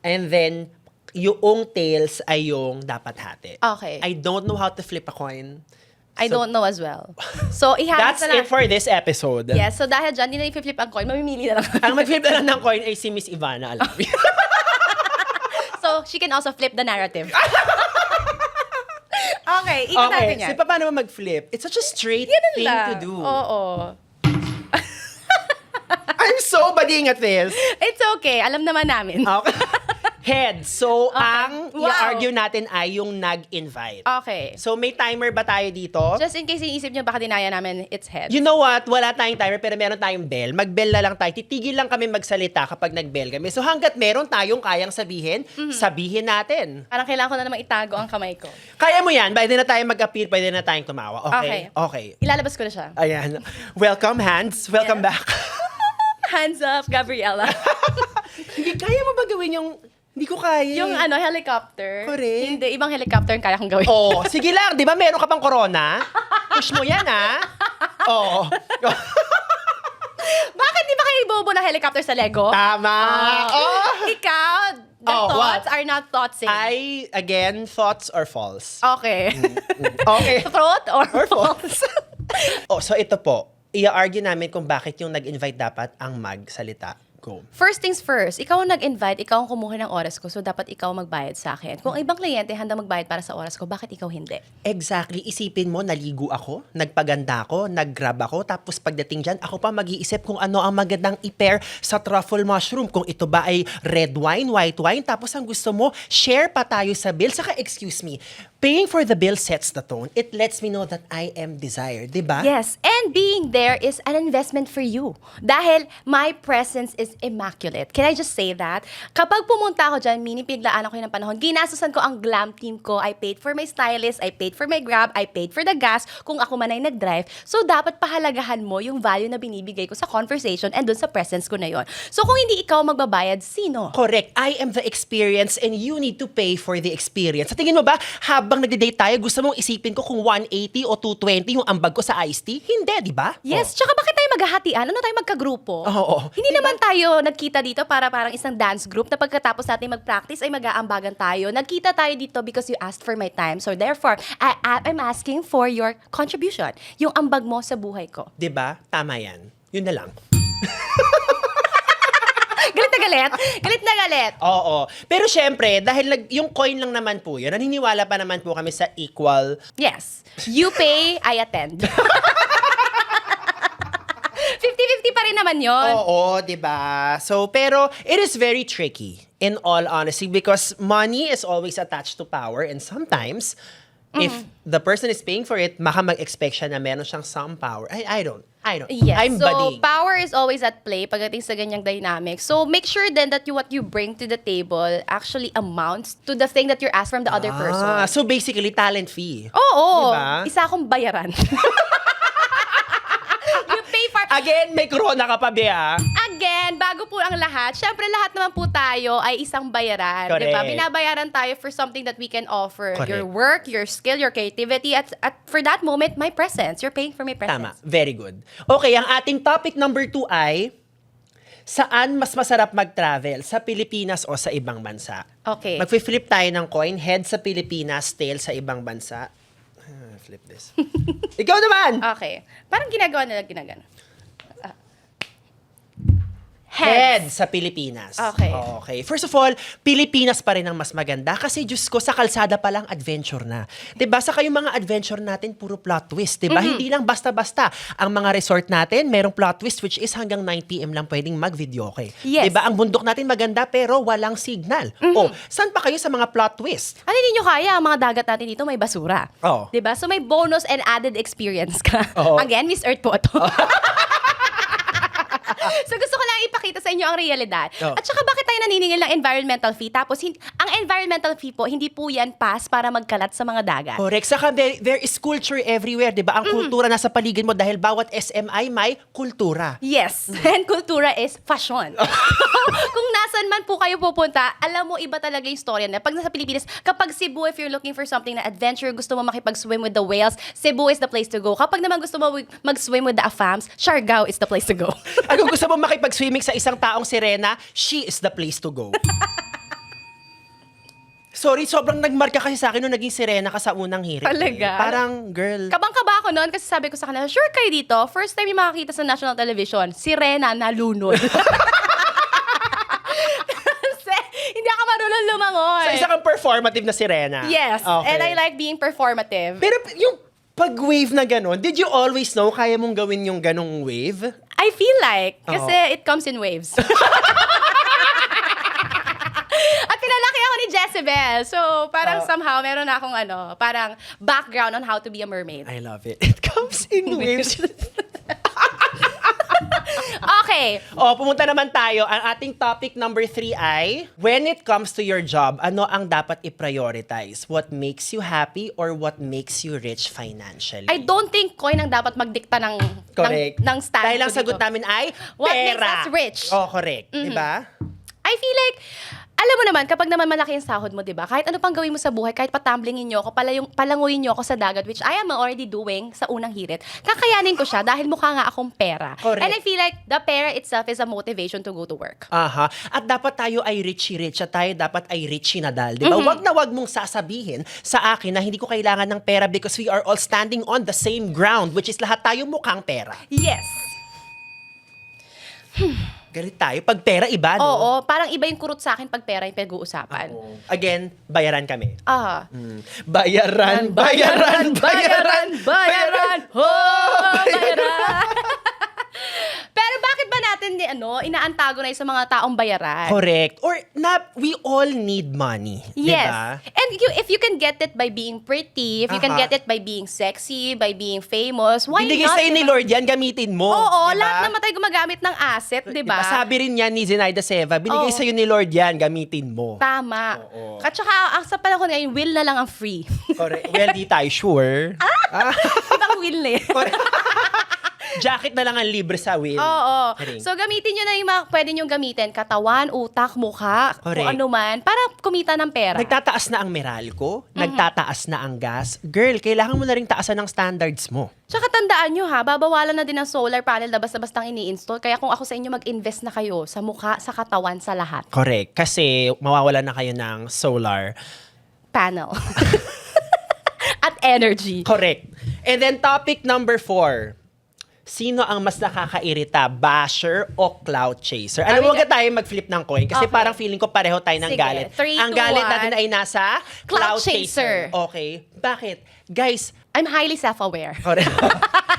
and then yung tails ay yung dapat hati. Okay. I don't know how to flip a coin. I So, don't know as well. So, That's ihanap na it for this episode. Yes, so dahil dyan, hindi na i-flip ang coin, mamimili na lang. Ang mag-flip na lang ng coin ay si Miss Ivana Alawi. So, she can also flip the narrative. Okay, ikot natin yan. So paano mo mag-flip? It's such a straight Ganun thing lang. to do. Oo. I'm so bading at this. It's okay, alam naman namin. Okay. Head. So, Okay. ang Wow. i-argue natin ay yung nag-invite. Okay. So, may timer ba tayo dito? Just in case iisip nyo baka dinaya namin, it's head. You know what? Wala tayong timer pero meron tayong bell. Mag-bell na lang tayo. Titigil lang kami magsalita kapag nag-bell kami. So, hanggat meron tayong kayang sabihin, sabihin natin. Parang kailangan ko na naman itago ang kamay ko. Kaya mo yan. Pwede na tayong mag-appeal. Pwede na tayong tumawa. Okay? Okay. Ilalabas ko na siya. Ayan. Welcome, Hans. Welcome back. Hands up, Gabriella. Hindi, kaya mo ba gawin yung... Hindi ko kaya. Yung helicopter. Correct. Hindi, ibang helicopter ang kaya kong gawin. Oh, sige lang. Di ba meron ka pang corona? Push mo yan, ha? Oo. Bakit di ba kayo ibobo na helicopter sa Lego? Tama. Oh. Ikaw, the Oh, thoughts what? are not thoughts. I, again, thoughts or false? Okay. Okay. Truth or Or false? false. Oh, so ito po. I-argue namin kung bakit yung nag-invite dapat ang magsalita. Go. First things first, ikaw ang nag-invite, ikaw ang kumuha ng oras ko, so dapat ikaw magbayad sa akin. Kung ibang kliyente handa magbayad para sa oras ko, bakit ikaw hindi? Exactly. Isipin mo, naligo ako, nagpaganda ako, nag-grab ako, tapos pagdating dyan, ako pa mag-iisip kung ano ang magandang i-pair sa truffle mushroom. Kung ito ba ay red wine, white wine, tapos ang gusto mo, share pa tayo sa bill. Saka, excuse me, paying for the bill sets the tone. It lets me know that I am desired, di ba? Yes, and being there is an investment for you. Dahil my presence is immaculate. Can I just say that? Kapag pumunta ako dyan, meaning pinaglaan ako yun ng panahon, ginastusan ko ang glam team ko, I paid for my stylist, I paid for my grab, I paid for the gas, kung ako man ay nag-drive. So, dapat pahalagahan mo yung value na binibigay ko sa conversation and dun sa presence ko na yon. So, kung hindi ikaw magbabayad, sino? Correct. I am the experience and you need to pay for the experience. Sa tingin mo ba, habang nagde-date tayo, gusto mong isipin ko kung 180 o 220 yung ambag ko sa iced tea? Hindi, di ba? Yes, tsaka bakit tayo maghahatian? Ano tayo magkagrupo? Oo. Hindi naman tayo nagkita dito para parang isang dance group na pagkatapos natin mag-practice ay mag-aambagan tayo. Nagkita tayo dito because you asked for my time. So therefore, I'm asking for your contribution. Yung ambag mo sa buhay ko. Di ba? Tama yan. Yun na lang. Galit na galit? Galit na galit. Oo. Pero syempre, dahil yung coin lang naman po yun, naniniwala pa naman po kami sa equal. Yes. You pay, I attend. 50-50 pa rin naman yon. Oo, di ba? So, pero it is very tricky, in all honesty, because money is always attached to power, and sometimes, if the person is paying for it, maka mag-expect siya na meron siyang some power. I don't. Yes. I'm So, buddying. power is always at play pagdating sa ganyang dynamic. So, make sure then that what you bring to the table actually amounts to the thing that you're asked from the other person. So basically, talent fee. Oo. Diba? Isa akong bayaran. You pay for... Again, may corona ka pa, Bea. Again, bago po ang lahat, syempre lahat naman po tayo ay isang bayaran. Correct. Diba? Binabayaran tayo for something that we can offer. Correct. Your work, your skill, your creativity, at for that moment, my presence. You're paying for my Tama. presence. Very good. Okay, ang ating topic number 2 ay, saan mas masarap mag-travel? Sa Pilipinas o sa ibang bansa? Okay. Mag-flip tayo ng coin, head sa Pilipinas, tail sa ibang bansa. Flip this. Ikaw naman! Okay. Parang ginagawa nila ginagano. Head sa Pilipinas. Okay. Okay. First of all, Pilipinas pa rin ang mas maganda kasi Diyos ko, sa kalsada pa lang adventure na. 'Di ba? Sa kayong mga adventure natin, puro plot twist, 'di ba? Hindi lang basta-basta. Ang mga resort natin, merong plot twist which is hanggang 9 PM lang pwedeng mag-videoke. Yes. 'Di ba? Ang bundok natin maganda pero walang signal. Oh, saan pa kayo sa mga plot twist? Ano hindi nyo kaya, ang mga dagat natin dito may basura. Oo. 'Di ba? So may bonus and added experience ka. Oo. Again, Miss Earth po ito. So gusto ko lang ipakita sa inyo ang realidad. Oh. At saka bakit tayo naniningil ng environmental fee? Tapos ang environmental fee po, hindi po yan pass para magkalat sa mga dagat. Correct. Saka there is culture everywhere, 'di ba? Ang kultura nasa paligid mo dahil bawat SMI may kultura. Yes. And kultura is fashion. Kung nasan man po kayo pupunta, alam mo, iba talaga yung story na. Pag nasa Pilipinas, kapag Cebu, if you're looking for something na adventure, gusto mo makipag-swim with the whales, Cebu is the place to go. Kapag naman gusto mo mag-swim with the AFAMs, Siargao is the place to go. At kung gusto mo makipag-swimming sa isang taong sirena, she is the place to go. Sorry, sobrang nagmarka kasi sa akin nung naging sirena ka sa unang hirit. Talaga? Parang, girl. Kabang-kaba ako noon kasi sabi ko sa kanila, sure kayo dito, first time yung makakita sa national television, sirena nalunod. Kasi hindi ako marunong lumangoy. Sa isa kang performative na sirena. Yes, Okay. and I like being performative. Pero yung pag-wave na gano'n, did you always know kaya mong gawin yung ganong wave? I feel like, kasi it comes in waves. At pinalaki ako ni Jezebel. So, parang somehow, meron akong parang background on how to be a mermaid. I love it. It comes in waves. Okay. Pumunta naman tayo. Ang ating topic number 3 ay, when it comes to your job, ano ang dapat i-prioritize? What makes you happy or what makes you rich financially? I don't think coin ang dapat magdikta ng Correct. ng stand Dahil ang ko sagot dito. namin ay, What pera. makes us rich? Oh, correct. Diba? I feel like, alam mo naman, kapag naman malaki yung sahod mo, di ba? Kahit ano pang gawin mo sa buhay, kahit patamblingin nyo ako, palanguyin nyo ako sa dagat, which I am already doing sa unang hirit, kakayanin ko siya dahil mukha nga akong pera. Correct. And I feel like the pera itself is a motivation to go to work. Aha. At dapat tayo ay richie-rich at tayo dapat ay richie nadal. Di ba? Wag na wag mong sasabihin sa akin na hindi ko kailangan ng pera because we are all standing on the same ground, which is lahat tayo mukhang pera. Yes. Galit tayo. Pag pera, iba, no? Oo, parang iba yung kurot sa akin pag pera yung pinag-uusapan. Oo. Again, bayaran kami. Ah. Bayaran. Bayaran! Pero bakit ba natin inaantagonize sa mga taong bayaran? Correct. Or, we all need money. Yes. Diba? And if you can get it by being pretty, if you can get it by being sexy, by being famous, why Binigay not? sa'yo ni Lord yan, gamitin mo. Oo, diba? lahat naman tayo gumagamit ng asset, di ba? Sabi rin yan ni Zenaida Seva, binigay Oo. sa'yo ni Lord yan, gamitin mo. Tama. Oo. At saka, sa panahon ngayon, will na lang ang free. Correct. Well, di tayo sure. Ibang will na yun. Jacket na lang ang libre sa will. Oo. Ring. So, gamitin nyo na yung mga pwede nyo gamitin. Katawan, utak, mukha, kung Correct. ano man, para kumita ng pera. Nagtataas na ang Meralco, Mm-hmm. nagtataas na ang gas. Girl, kailangan mo na rin taasan ng standards mo. Tsaka tandaan nyo babawalan na din ang solar panel na basta-bastang ini-install. Kaya kung ako sa inyo, mag-invest na kayo sa mukha, sa katawan, sa lahat. Correct. Kasi mawawalan na kayo ng solar. Panel. At energy. Correct. And then topic number 4. Sino ang mas nakakairita, basher o clout chaser? Alam mo, Ay, huwag tayo mag-flip ng coin kasi Okay. parang feeling ko pareho tayo ng Sige. galit. 3, Ang 2, galit 1. natin ay nasa Clout chaser. Okay. Bakit? Guys, I'm highly self-aware. correct.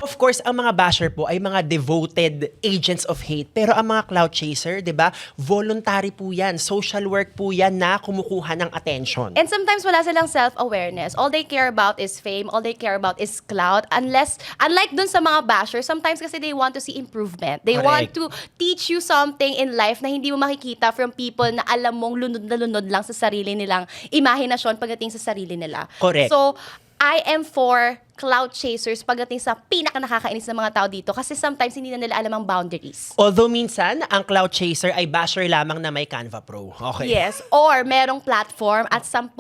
Of course, ang mga basher po ay mga devoted agents of hate. Pero ang mga clout chaser, di ba, voluntary po yan. Social work po yan na kumukuha ng attention. And sometimes wala silang self-awareness. All they care about is fame. All they care about is clout. Unlike dun sa mga bashers, sometimes kasi they want to see improvement. They want Correct. to teach you something in life na hindi mo makikita from people na alam mong lunod na lunod lang sa sarili nilang imahinasyon pagdating sa sarili nila. Correct. So, I am for clout chasers pagdating sa pinaka-nakakainis ng mga tao dito kasi sometimes hindi na nila alam ang boundaries. Although minsan, ang clout chaser ay basher lamang na may Canva Pro. Okay. Yes. Or merong platform at 10,000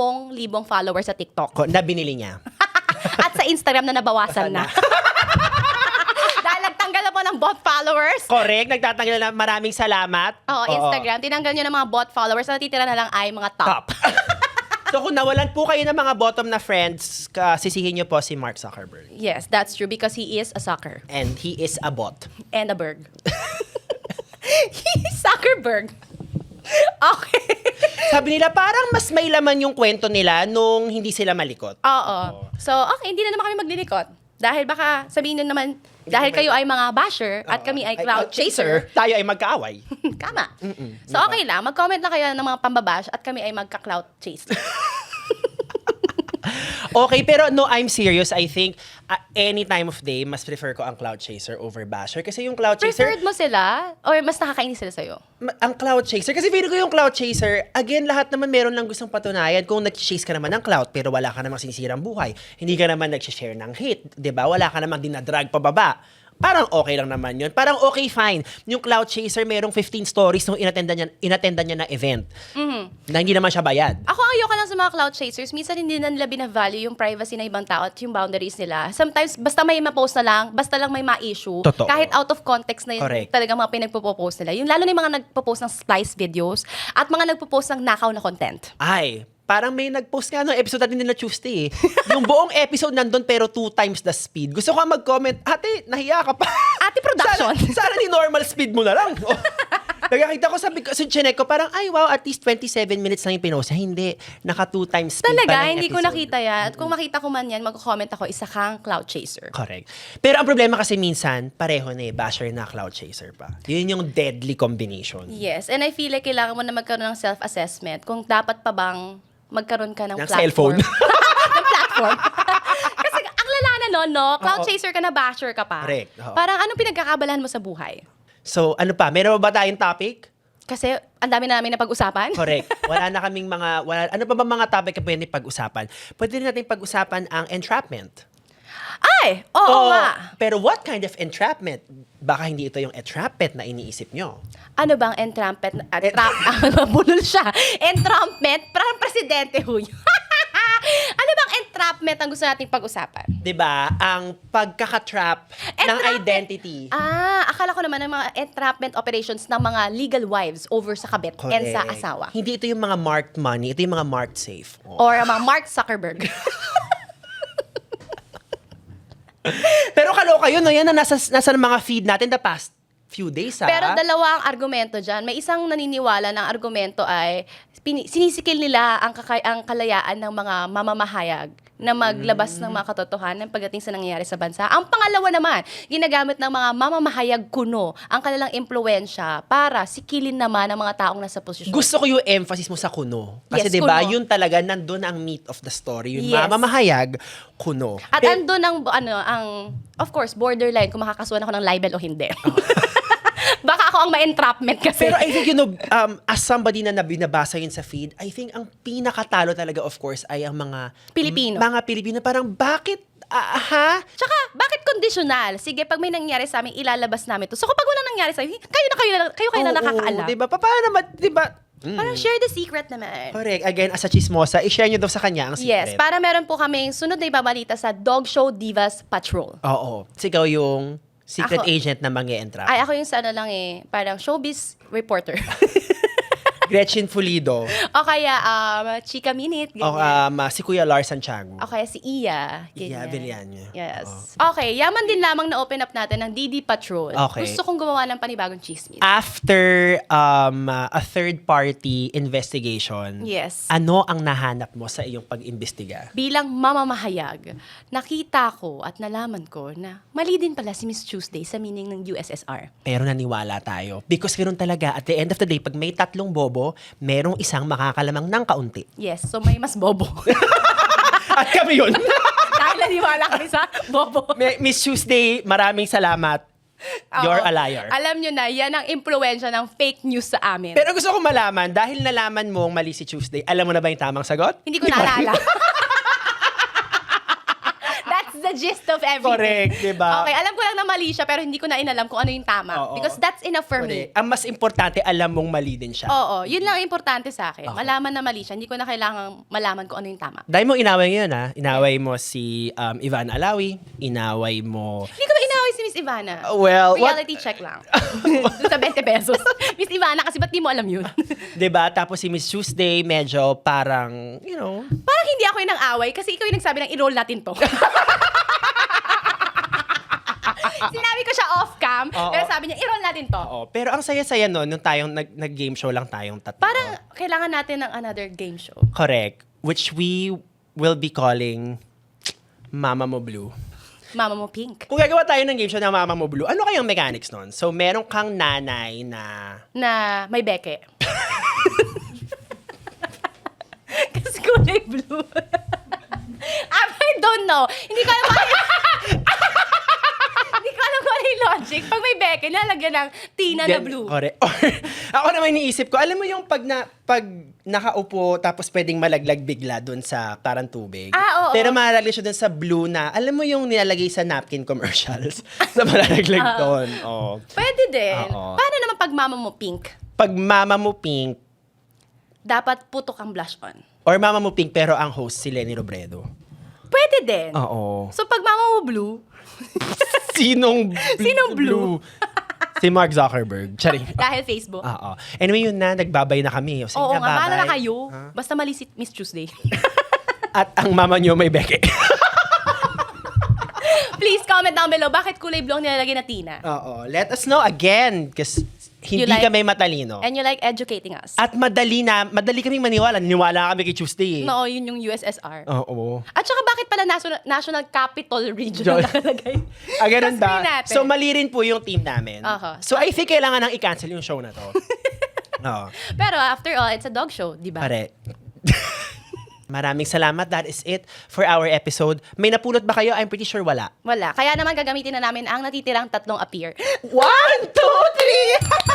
followers sa TikTok. Na binili niya. At sa Instagram na nabawasan na. Dahil nagtanggal na po ng bot followers. Correct. Nagtatanggal na maraming salamat. Oo, Instagram. Tinanggal nyo ng mga bot followers. Natitira na lang ay mga top. Top. So kung nawalan po kayo ng mga bottom na friends, sisihin niyo po si Mark Zuckerberg. Yes, that's true because he is a sucker. And he is a bot. And a berg. He's Zuckerberg. Okay. Sabi nila, parang mas may laman yung kwento nila nung hindi sila malikot. Oo. So, okay, hindi na naman kami maglilikot. Dahil baka sabihin nyo naman, dahil kayo ay mga basher at kami ay cloud chaser. Tayo ay magkaaway. Kama. So, okay lang. Mag-comment lang kayo ng mga pambabash at kami ay magka-cloud chase. Okay, pero no, I'm serious. I think any time of day, mas prefer ko ang cloud chaser over basher. Kasi yung cloud chaser, Preferred mo sila? Or mas nakakainis sila sa'yo? ang cloud chaser, kasi feeling ko yung cloud chaser, again, lahat naman meron lang gustong patunayan. Kung nag-chase ka naman ng cloud, pero wala ka namang sinisirang buhay. Hindi ka naman nag-share ng hate, di ba? Wala ka namang dinadrag pababa. Parang okay lang naman yun. Parang okay, fine. Yung cloud chaser, merong 15 stories nung inattendan niya na event. Na hindi naman siya bayad. Ako ayoko lang sa mga cloud chasers. Minsan hindi na nila bina-value yung privacy ng ibang tao at yung boundaries nila. Sometimes, basta may ma-post na lang, basta lang may ma-issue. Totoo. Kahit out of context na yun, Correct. talagang mga pinagpo-post nila. Yung lalo na yung mga nagpo-post ng splice videos at mga nagpo-post ng nakaw na content. Ay, parang may nag-post nga no episode natin nila Tuesday eh. Yung buong episode nandun pero 2 times the speed. Gusto ko nga mag-comment, ate, nahiya ka pa. Ate production. Sana ni normal speed mo na lang. Oh. Nagkakita ko, sabi ko, so chinek ko, parang, ay wow, at least 27 minutes lang yung pinost. Hindi, naka 2 times speed Talaga, pa ng hindi ko episode. nakita yan. At kung makita ko man yan, mag-comment ako, isa kang cloud chaser. Correct. Pero ang problema kasi minsan, pareho na eh, basher na cloud chaser pa. Yun yung deadly combination. Yes, and I feel like kailangan mo na magkaroon ng self-assessment kung dapat pa bang magkaroon ka ng Ng platform. cellphone. ng platform. Kasi ang lala na nun, no? Cloud Oo. chaser ka na, basher ka pa. Correct. Oo. Parang anong pinagkakabalahan mo sa buhay? So, ano pa? Meron ba tayong topic? Kasi ang dami namin na pag-usapan. Correct. Wala na kaming ano pa ba mga topic na pwede pag-usapan? Pwede rin natin pag-usapan ang entrapment. Ay! Oo nga. Pero what kind of entrapment? Baka hindi ito yung entrapment na iniisip nyo. Ano bang entrampment? Nabulol siya. Entrampment? Parang presidente ho yun. Ano bang entrapment ang gusto nating pag-usapan? 'Di ba? Ang pagkaka-trap ng Entrapment. identity. Akala ko naman ng mga entrapment operations ng mga legal wives over sa kabit and sa Correct. asawa. Hindi ito yung mga marked money, ito yung mga marked safe. Oh. Or mga Mark Zuckerberg. Pero kaloka yun, no? Yan na nasa mga feed natin the past few days, ha? Pero dalawa ang argumento dyan. May isang naniniwala ng argumento ay sinisikil nila ang kalayaan ng mga mamamahayag na maglabas ng mga katotohanan pagdating sa nangyayari sa bansa. Ang pangalawa naman, ginagamit ng mga mamamahayag kuno ang kanilang impluensya para sikilin naman ang mga taong nasa posisyon. Gusto ko yung emphasis mo sa kuno. Kasi Yes, 'di ba, kuno. yun talaga nandun ang meat of the story. Yung Yes. mamamahayag, kuno. At andun ang of course, borderline kung makakasuhan ako ng libel o hindi. Baka ako ang ma-entrapment kasi. Pero I think, as somebody na binabasa yun sa feed, I think ang pinakatalo talaga, of course, ay ang mga Pilipino. Mga Pilipino. Parang, bakit? Ha? Tsaka, bakit conditional? Sige, pag may nangyari sa amin, ilalabas namin to. So, kapag wala nangyari sa inyo, kayo na nakakaalam. Diba? Paano naman, diba? Parang share the secret naman. Correct. Again, as a chismosa, i-share nyo daw sa kanya ang Yes, secret. para meron po kami sunod na ibabalita sa Dog Show Divas Patrol. Oo. Sigaw yung secret Ako. agent na mang-e-entrap. Ay, ako yung sa ano lang parang showbiz reporter. Gretchen Pulido. O kaya, Chika Minute, O ganyan. si Kuya Lars Santiago. O kaya si Iya. Iya ganyan. Villania. Yes. Okay, yaman din lamang na open up natin ng DD Patrol. Okay. Gusto kong gumawa ng panibagong chismis. After a third-party investigation, Yes. ano ang nahanap mo sa iyong pag-imbestiga? Bilang mamamahayag, nakita ko at nalaman ko na mali din pala si Miss Tuesday sa meaning ng USSR. Pero naniwala tayo. Because ganoon talaga, at the end of the day, pag may tatlong bobo, merong isang makakalamang ng kaunti. Yes, so may mas bobo. At kami yun. Dahil naniwala kami sa bobo. Miss Tuesday, maraming salamat. You're Oo. a liar. Alam nyo na, yan ang impluensya ng fake news sa amin. Pero gusto ko malaman, dahil nalaman mong mali si Tuesday, alam mo na ba yung tamang sagot? Hindi ko naalala. That's the gist of everything. Correct, diba? Okay, alam ko lang na mali siya, pero hindi ko na inalam kung ano yung tama. Oo. Because that's enough for me. Correct. Ang mas importante, alam mong mali din siya. Oo, yun lang ang importante sa akin. Okay. Malaman na mali siya. Hindi ko na kailangan malaman kung ano yung tama. Dahil mo inaway ngayon, ha? Inaway mo si Ivan Alawi, inaway mo... Hindi ko ba inaway si Miss Ivana? Well, what- Reality check lang. Doon sa 20 pesos. Miss Ivana, kasi ba't di mo alam yun? 'Di ba? Tapos si Miss Tuesday, medyo parang, Parang hindi ako yung nang-away kasi ikaw yung nagsabi ng i-roll natin to. Sinabi ko siya off-cam, Oo. pero sabi niya, i-roll natin to. oo. Pero ang saya-saya nun, nung tayong nag-game show lang tayong tatlo. Parang kailangan natin ng another game show. Correct. Which we will be calling Mama Mo Blue. Mama mo pink. Kung gagawa tayo ng game show ng Mama Mo Blue, ano kayang mechanics nun? So, meron kang nanay na... Na may beke. Kasi kulay blue. I don't know. Hindi ko alam Hindi ko alam kung ano yung logic. Pag may beke, lalagyan ng tina na Then, blue. Correct. Or, ako naman iniisip ko, alam mo yung pag nakaupo tapos pwedeng malaglag bigla dun sa parang tubig. Ah, oo. Pero malalaglag siya dun sa blue na, alam mo yung nilalagay sa napkin commercials na malalaglag dun. Oh. Pwede din. Oo. Paano naman pag mama mo pink? Pag Mama Mo Pink, Dapat putok ang blush on. or Mama Mo Pink pero ang host si Lenny Robredo. Pwede din. Oo. So pag mama mo blue, Sinong blue? Si Mark Zuckerberg. Charing. dahil Facebook. Oo. Anyway, yun na. Nagbabay na kami. O, sige Oo na, nga, mahala na bye-bye. kayo. Ha? Basta mali si Miss Tuesday. At ang mama nyo may beke. Please comment down below, bakit kulay blue ang nilalagay na tina? Oo. Let us know again. Kasi hindi You like- kami matalino. And you like educating us. At madali kaming maniwala. Niniwala kami kay Tuesday. No, yun yung USSR. Oo. At saka bakit pala National Capital Region ang nakalagay? Ganun Sa screen ba? natin. So, mali rin po yung team namin. Aha. So, I think kailangan nang i-cancel yung show na to. Oo. Pero after all, it's a dog show, di ba? Pare. Maraming salamat. That is it for our episode. May napulot ba kayo? I'm pretty sure wala. Wala. Kaya naman gagamitin na namin ang natitirang tatlong appear. 1, 2, 3!